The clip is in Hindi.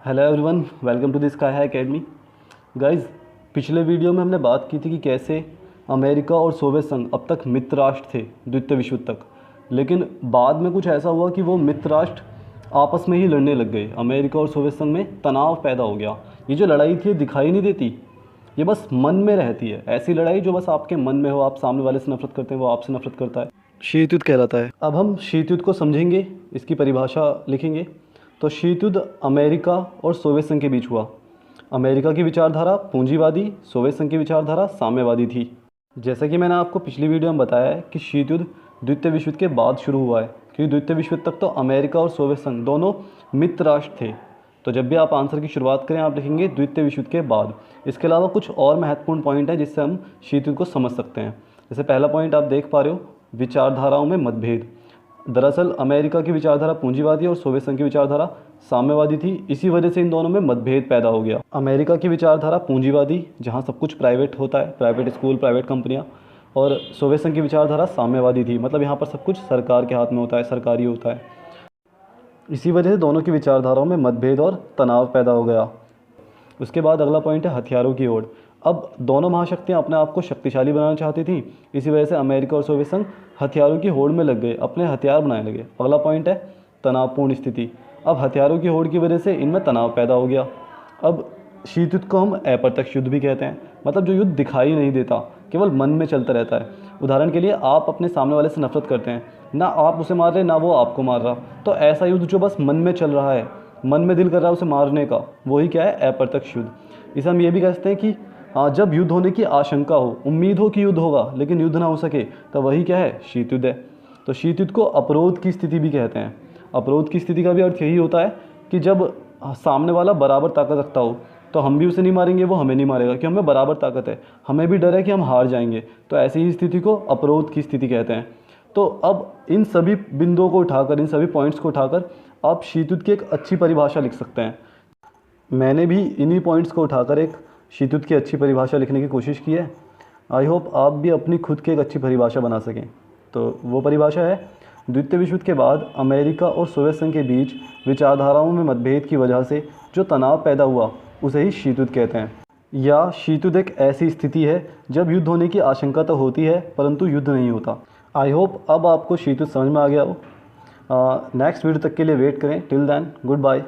Hello everyone, welcome to the Sky High Academy. Guys, पिछले वीडियो में हमने बात की थी कि कैसे अमेरिका और सोवियत संघ अब तक मित्र राष्ट्र थे द्वितीय विश्व युद्ध तक, लेकिन बाद में कुछ ऐसा हुआ कि वो मित्र राष्ट्र आपस में ही लड़ने लग गए। अमेरिका और सोवियत संघ में तनाव पैदा हो गया। ये जो लड़ाई थी ये दिखाई नहीं देती, ये बस मन में रहती है। ऐसी लड़ाई जो बस आपके मन में हो, आप सामने वाले से नफरत करते हैं, वो आपसे नफरत करता है, शीत युद्ध कहलाता है। अब हम शीत युद्ध को समझेंगे, इसकी परिभाषा लिखेंगे। तो शीत युद्ध अमेरिका और सोवियत संघ के बीच हुआ। अमेरिका की विचारधारा पूंजीवादी, सोवियत संघ की विचारधारा साम्यवादी थी। जैसा कि मैंने आपको पिछली वीडियो में बताया है कि शीत युद्ध द्वितीय विश्व युद्ध के बाद शुरू हुआ है, क्योंकि द्वितीय विश्व युद्ध तक तो अमेरिका और सोवियत संघ दोनों मित्र राष्ट्र थे। तो जब भी आप आंसर की शुरुआत करें, आप लिखेंगे द्वितीय विश्व युद्ध के बाद। इसके अलावा कुछ और महत्वपूर्ण पॉइंट हैं जिससे हम शीत युद्ध को समझ सकते हैं। जैसे पहला पॉइंट आप देख पा रहे हो, विचारधाराओं में मतभेद। दरअसल अमेरिका की विचारधारा पूंजीवादी और सोवियत संघ की विचारधारा साम्यवादी थी। इसी वजह से इन दोनों में मतभेद पैदा हो गया। अमेरिका की विचारधारा पूंजीवादी, जहां सब कुछ प्राइवेट होता है, प्राइवेट स्कूल, प्राइवेट कंपनियां, और सोवियत संघ की विचारधारा साम्यवादी थी, मतलब यहाँ पर सब कुछ सरकार के हाथ में होता है, सरकारी होता है। इसी वजह से दोनों की विचारधाराओं में मतभेद और तनाव पैदा हो गया। उसके बाद अगला पॉइंट है हथियारों की होड़। अब दोनों महाशक्तियां अपने आप को शक्तिशाली बनाना चाहती थी, इसी वजह से अमेरिका और सोवियत संघ हथियारों की होड़ में लग गए, अपने हथियार बनाने लगे। अगला पॉइंट है तनावपूर्ण स्थिति। अब हथियारों की होड़ की वजह से इनमें तनाव पैदा हो गया। अब शीत युद्ध को हम अप्रत्यक्ष युद्ध भी कहते हैं, मतलब जो युद्ध दिखाई नहीं देता, केवल मन में चलता रहता है। उदाहरण के लिए, आप अपने सामने वाले से नफरत करते हैं, ना आप उसे मार रहे ना वो आपको मार रहा, तो ऐसा युद्ध जो बस मन में चल रहा है, मन में दिल कर रहा है उसे मारने का, वही क्या है, अप्रत्यक्ष युद्ध। इसे हम ये भी कह सकते हैं कि जब युद्ध होने की आशंका हो, उम्मीद हो कि युद्ध होगा लेकिन युद्ध ना हो सके, तो वही क्या है, शीत युद्ध है। तो शीत युद्ध को अपरोध की स्थिति भी कहते हैं। अपरोध की स्थिति का भी अर्थ यही होता है कि जब सामने वाला बराबर ताकत रखता हो, तो हम भी उसे नहीं मारेंगे, वो हमें नहीं मारेगा, क्योंकि हमें बराबर ताकत है, हमें भी डर है कि हम हार जाएंगे। तो ऐसी ही स्थिति को अपरोध की स्थिति कहते हैं। तो अब इन सभी बिंदुओं को उठाकर, इन सभी पॉइंट्स को उठाकर आप शीत युद्ध की एक अच्छी परिभाषा लिख सकते हैं। मैंने भी इन्हीं पॉइंट्स को उठाकर एक शीत युद्ध की अच्छी परिभाषा लिखने की कोशिश की है। आई होप आप भी अपनी खुद की एक अच्छी परिभाषा बना सकें। तो वो परिभाषा है, द्वितीय विश्व युद्ध के बाद अमेरिका और सोवियत संघ के बीच विचारधाराओं में मतभेद की वजह से जो तनाव पैदा हुआ, उसे ही शीत युद्ध कहते हैं। या शीत युद्ध एक ऐसी स्थिति है जब युद्ध होने की आशंका तो होती है परंतु युद्ध नहीं होता। आई होप अब आपको शीत युद्ध समझ में आ गया हो। नेक्स्ट वीडियो तक के लिए वेट करें। Till then, good bye.